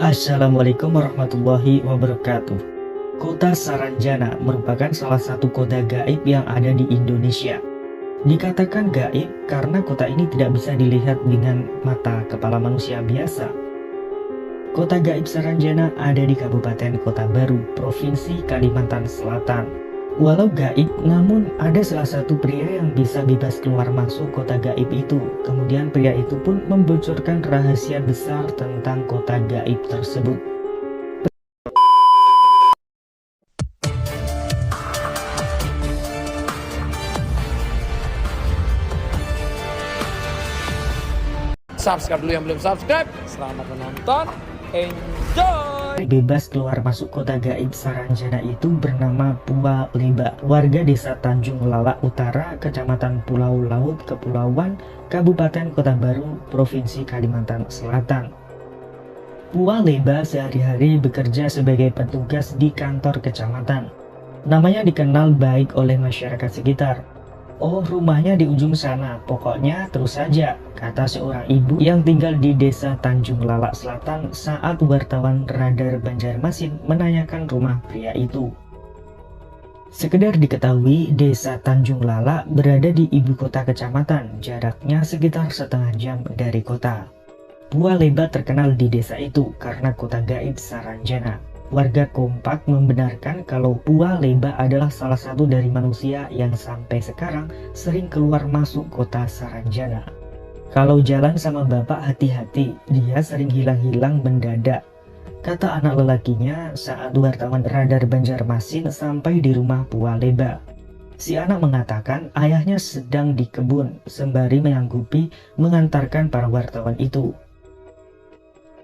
Assalamualaikum warahmatullahi wabarakatuh. Kota Saranjana merupakan salah satu kota gaib yang ada di Indonesia. Dikatakan gaib karena kota ini tidak bisa dilihat dengan mata kepala manusia biasa. Kota gaib Saranjana ada di Kabupaten Kota Baru, Provinsi Kalimantan Selatan. Walau gaib, namun ada salah satu pria yang bisa bebas keluar masuk kota gaib itu. Kemudian pria itu pun membocorkan rahasia besar tentang kota gaib tersebut. Subscribe dulu yang belum subscribe. Selamat menonton. Enjoy. Bebas keluar masuk kota gaib Saranjana itu bernama Pua Leba, warga desa Tanjung Lalak Utara, Kecamatan Pulau Laut, Kepulauan, Kabupaten Kota Baru, Provinsi Kalimantan Selatan. Pua Leba sehari-hari bekerja sebagai petugas di kantor kecamatan. Namanya dikenal baik oleh masyarakat sekitar. "Oh, rumahnya di ujung sana, pokoknya terus saja," kata seorang ibu yang tinggal di desa Tanjung Lalak Selatan saat wartawan Radar Banjarmasin menanyakan rumah pria itu. Sekedar diketahui, desa Tanjung Lalak berada di ibu kota kecamatan, jaraknya sekitar setengah jam dari kota. Pua Leba terkenal di desa itu karena kota gaib Saranjana. Warga kompak membenarkan kalau Pua Leba adalah salah satu dari manusia yang sampai sekarang sering keluar masuk kota Saranjana. Kalau jalan sama bapak hati-hati, dia sering hilang-hilang mendadak, kata anak lelakinya saat wartawan Radar Banjarmasin sampai di rumah Pua Leba. Si anak mengatakan ayahnya sedang di kebun sembari menyanggupi mengantarkan para wartawan itu.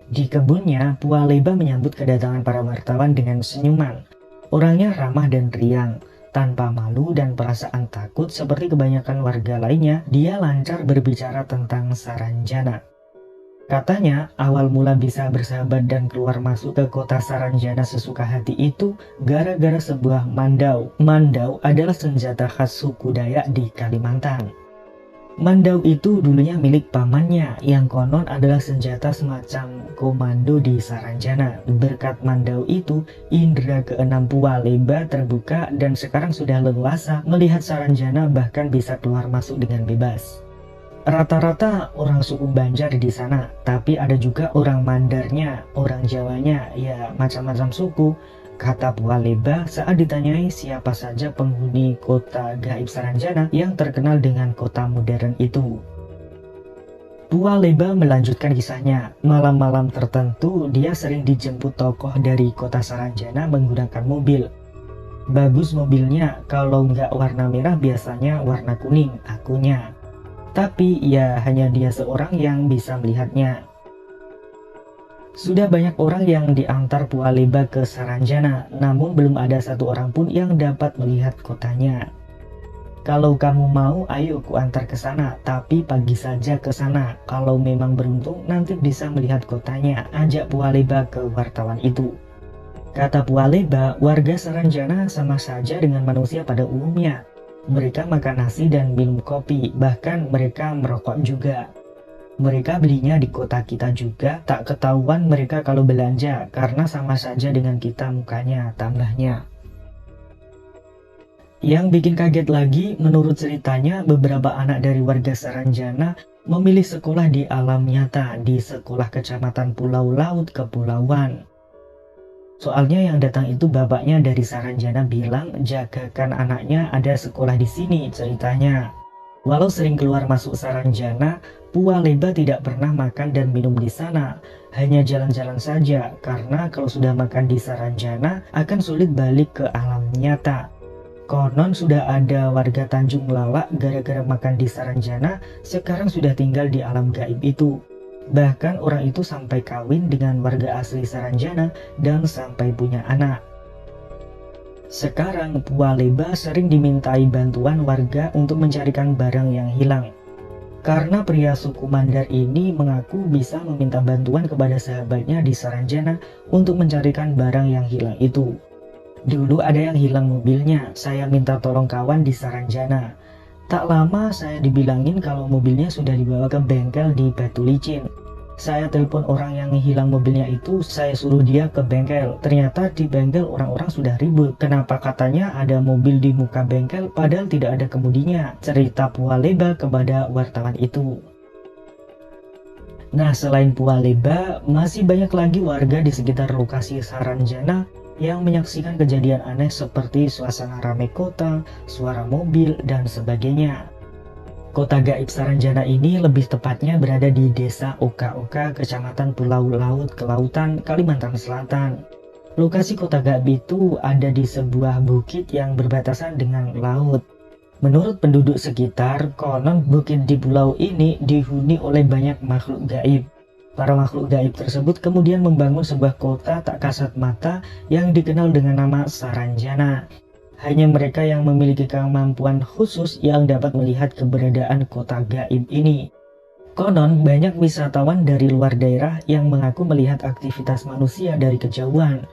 Di kebunnya, Pua Leba menyambut kedatangan para wartawan dengan senyuman. Orangnya ramah dan riang, tanpa malu dan perasaan takut seperti kebanyakan warga lainnya. Dia lancar berbicara tentang Saranjana. Katanya, awal mula bisa bersahabat dan keluar masuk ke kota Saranjana sesuka hati itu gara-gara sebuah mandau. Mandau adalah senjata khas suku Dayak di Kalimantan. Mandau itu dulunya milik pamannya yang konon adalah senjata semacam komando di Saranjana. Berkat mandau itu, indera keenam Pua Leba terbuka dan sekarang sudah leluasa melihat Saranjana, bahkan bisa keluar masuk dengan bebas. Rata-rata orang suku Banjar di sana, tapi ada juga orang Mandarnya, orang Jawanya, ya macam-macam suku, kata Pua Leba saat ditanyai siapa saja penghuni kota gaib Saranjana yang terkenal dengan kota modern itu. Pua Leba melanjutkan kisahnya. Malam-malam tertentu dia sering dijemput tokoh dari kota Saranjana menggunakan mobil. Bagus mobilnya, kalau nggak warna merah biasanya warna kuning, akunya. Tapi ya hanya dia seorang yang bisa melihatnya. Sudah banyak orang yang diantar Pua Leba ke Saranjana, namun belum ada satu orang pun yang dapat melihat kotanya. "Kalau kamu mau, ayo ku antar ke sana, tapi pagi saja ke sana. Kalau memang beruntung, nanti bisa melihat kotanya," ajak Pua Leba ke wartawan itu. Kata Pua Leba, warga Saranjana sama saja dengan manusia pada umumnya. Mereka makan nasi dan minum kopi, bahkan mereka merokok juga. Mereka belinya di kota kita juga, tak ketahuan mereka kalau belanja karena sama saja dengan kita mukanya, tambahnya. Yang bikin kaget lagi, menurut ceritanya beberapa anak dari warga Saranjana memilih sekolah di alam nyata di sekolah kecamatan Pulau Laut Kepulauan. Soalnya yang datang itu bapaknya dari Saranjana bilang jagakan anaknya ada sekolah di sini, ceritanya. Walau sering keluar masuk Saranjana, Pua Leba tidak pernah makan dan minum di sana, hanya jalan-jalan saja karena kalau sudah makan di Saranjana akan sulit balik ke alam nyata. Konon sudah ada warga Tanjung Lalak gara-gara makan di Saranjana sekarang sudah tinggal di alam gaib itu. Bahkan orang itu sampai kawin dengan warga asli Saranjana dan sampai punya anak. Sekarang Pua Leba sering dimintai bantuan warga untuk mencarikan barang yang hilang. Karena pria suku Mandar ini mengaku bisa meminta bantuan kepada sahabatnya di Saranjana untuk mencarikan barang yang hilang itu. "Dulu ada yang hilang mobilnya, saya minta tolong kawan di Saranjana. Tak lama saya dibilangin kalau mobilnya sudah dibawa ke bengkel di Batu Licin. Saya telepon orang yang hilang mobilnya itu, saya suruh dia ke bengkel. Ternyata di bengkel orang-orang sudah ribut. Kenapa katanya ada mobil di muka bengkel padahal tidak ada kemudinya? Cerita Pualeba kepada wartawan itu. Nah, selain Pualeba, masih banyak lagi warga di sekitar lokasi Saranjana yang menyaksikan kejadian aneh seperti suasana ramai kota, suara mobil, dan sebagainya. Kota gaib Saranjana ini lebih tepatnya berada di Desa Oka-Oka, Kecamatan Pulau Laut, Kelautan, Kalimantan Selatan. Lokasi kota gaib itu ada di sebuah bukit yang berbatasan dengan laut. Menurut penduduk sekitar, konon bukit di pulau ini dihuni oleh banyak makhluk gaib. Para makhluk gaib tersebut kemudian membangun sebuah kota tak kasat mata yang dikenal dengan nama Saranjana. Hanya mereka yang memiliki kemampuan khusus yang dapat melihat keberadaan kota gaib ini. Konon banyak wisatawan dari luar daerah yang mengaku melihat aktivitas manusia dari kejauhan.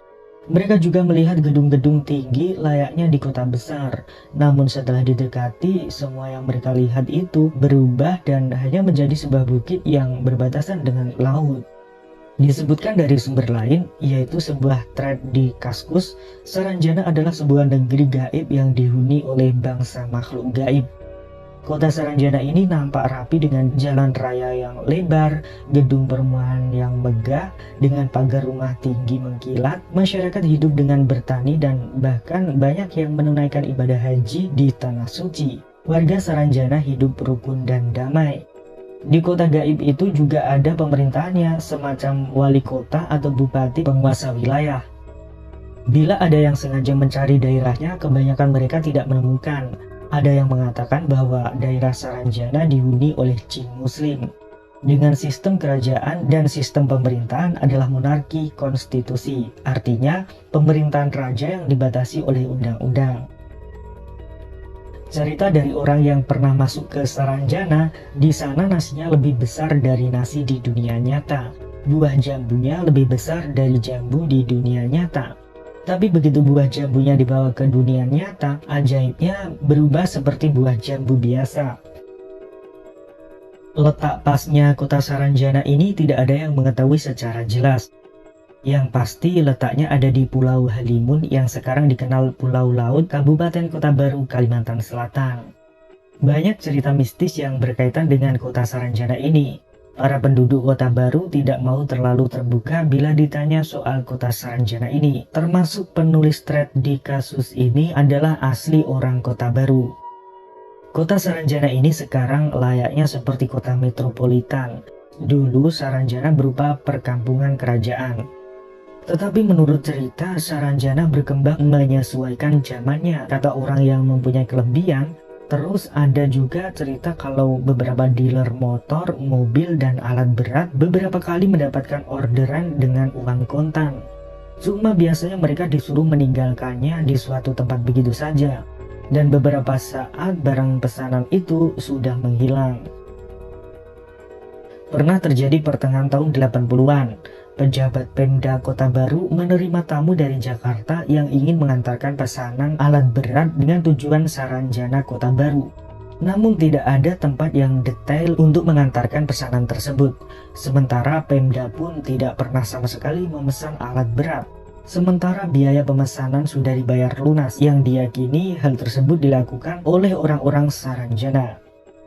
Mereka juga melihat gedung-gedung tinggi layaknya di kota besar. Namun setelah didekati, semua yang mereka lihat itu berubah dan hanya menjadi sebuah bukit yang berbatasan dengan laut. Disebutkan dari sumber lain, yaitu sebuah thread di Kaskus, Saranjana adalah sebuah negeri gaib yang dihuni oleh bangsa makhluk gaib. Kota Saranjana ini nampak rapi dengan jalan raya yang lebar, gedung perumahan yang megah, dengan pagar rumah tinggi mengkilat, masyarakat hidup dengan bertani dan bahkan banyak yang menunaikan ibadah haji di Tanah Suci. Warga Saranjana hidup rukun dan damai. Di kota gaib itu juga ada pemerintahannya, semacam wali kota atau bupati penguasa wilayah. Bila ada yang sengaja mencari daerahnya, kebanyakan mereka tidak menemukan. Ada yang mengatakan bahwa daerah Saranjana dihuni oleh jin muslim. Dengan sistem kerajaan dan sistem pemerintahan adalah monarki konstitusi, artinya pemerintahan raja yang dibatasi oleh undang-undang. Cerita dari orang yang pernah masuk ke Saranjana, di sana nasinya lebih besar dari nasi di dunia nyata. Buah jambunya lebih besar dari jambu di dunia nyata. Tapi begitu buah jambunya dibawa ke dunia nyata, ajaibnya berubah seperti buah jambu biasa. Letak pasnya kota Saranjana ini tidak ada yang mengetahui secara jelas. Yang pasti letaknya ada di Pulau Halimun yang sekarang dikenal Pulau Laut, Kabupaten Kota Baru, Kalimantan Selatan. Banyak cerita mistis yang berkaitan dengan kota Saranjana ini. Para penduduk Kota Baru tidak mau terlalu terbuka bila ditanya soal kota Saranjana ini. Termasuk penulis thread di kasus ini adalah asli orang Kota Baru. Kota Saranjana ini sekarang layaknya seperti kota metropolitan. Dulu Saranjana berupa perkampungan kerajaan. Tetapi menurut cerita, Saranjana berkembang menyesuaikan zamannya, kata orang yang mempunyai kelebihan. Terus ada juga cerita kalau beberapa dealer motor, mobil, dan alat berat beberapa kali mendapatkan orderan dengan uang kontan. Cuma biasanya mereka disuruh meninggalkannya di suatu tempat begitu saja. Dan beberapa saat barang pesanan itu sudah menghilang. Pernah terjadi pertengahan tahun 80-an. Pejabat Pemda Kota Baru menerima tamu dari Jakarta yang ingin mengantarkan pesanan alat berat dengan tujuan Saranjana Kota Baru. Namun tidak ada tempat yang detail untuk mengantarkan pesanan tersebut. Sementara Pemda pun tidak pernah sama sekali memesan alat berat. Sementara biaya pemesanan sudah dibayar lunas, yang diyakini hal tersebut dilakukan oleh orang-orang Saranjana.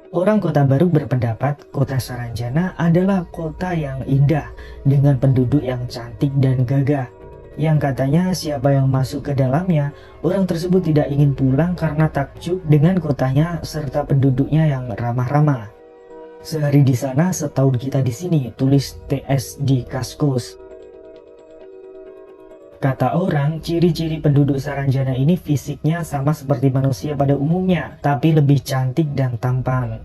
Orang Kota Baru berpendapat kota Saranjana adalah kota yang indah dengan penduduk yang cantik dan gagah. Yang katanya siapa yang masuk ke dalamnya, orang tersebut tidak ingin pulang karena takjub dengan kotanya serta penduduknya yang ramah-ramah. Sehari di sana, setahun kita di sini, tulis TS di Kaskus. Kata orang, ciri-ciri penduduk Saranjana ini fisiknya sama seperti manusia pada umumnya, tapi lebih cantik dan tampan.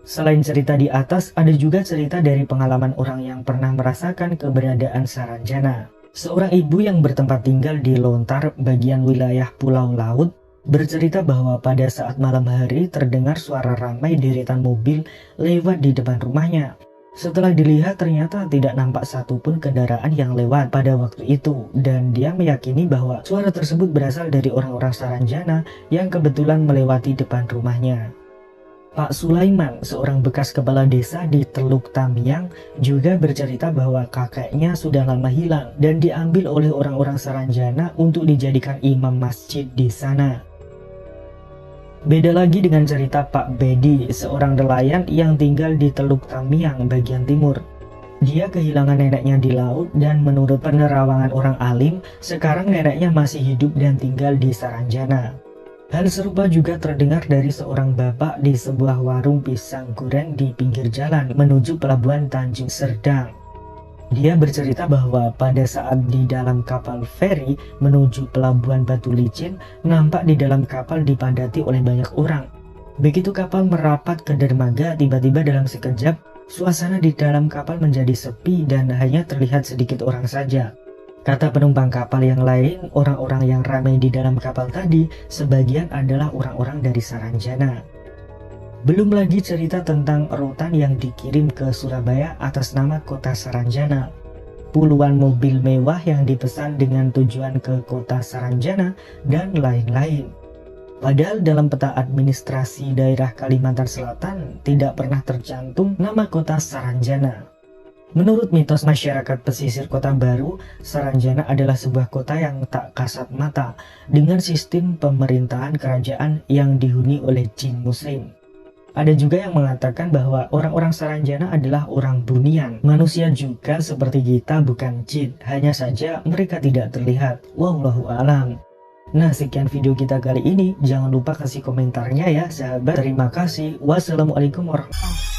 Selain cerita di atas, ada juga cerita dari pengalaman orang yang pernah merasakan keberadaan Saranjana. Seorang ibu yang bertempat tinggal di Lontar, bagian wilayah Pulau Laut, bercerita bahwa pada saat malam hari terdengar suara ramai deretan mobil lewat di depan rumahnya. Setelah dilihat ternyata tidak nampak satupun kendaraan yang lewat pada waktu itu, dan dia meyakini bahwa suara tersebut berasal dari orang-orang Saranjana yang kebetulan melewati depan rumahnya. Pak Sulaiman, seorang bekas kepala desa di Teluk Tamiang, juga bercerita bahwa kakeknya sudah lama hilang dan diambil oleh orang-orang Saranjana untuk dijadikan imam masjid di sana. Beda lagi dengan cerita Pak Bedi, seorang nelayan yang tinggal di Teluk Tamiang bagian timur. Dia kehilangan neneknya di laut dan menurut penerawangan orang alim, sekarang neneknya masih hidup dan tinggal di Saranjana. Hal serupa juga terdengar dari seorang bapak di sebuah warung pisang goreng di pinggir jalan menuju pelabuhan Tanjung Serdang. Dia bercerita bahwa pada saat di dalam kapal feri menuju pelabuhan Batu Licin, nampak di dalam kapal dipadati oleh banyak orang. Begitu kapal merapat ke dermaga, tiba-tiba dalam sekejap, suasana di dalam kapal menjadi sepi dan hanya terlihat sedikit orang saja. Kata penumpang kapal yang lain, orang-orang yang ramai di dalam kapal tadi sebagian adalah orang-orang dari Saranjana. Belum lagi cerita tentang rotan yang dikirim ke Surabaya atas nama kota Saranjana. Puluhan mobil mewah yang dipesan dengan tujuan ke kota Saranjana dan lain-lain. Padahal dalam peta administrasi daerah Kalimantan Selatan tidak pernah tercantum nama kota Saranjana. Menurut mitos masyarakat pesisir Kota Baru, Saranjana adalah sebuah kota yang tak kasat mata dengan sistem pemerintahan kerajaan yang dihuni oleh jin muslim. Ada juga yang mengatakan bahwa orang-orang Saranjana adalah orang bunian, manusia juga seperti kita, bukan jin, hanya saja mereka tidak terlihat. Wallahu a'lam. Nah, sekian video kita kali ini. Jangan lupa kasih komentarnya ya sahabat. Terima kasih. Wassalamualaikum warahmatullahi wabarakatuh.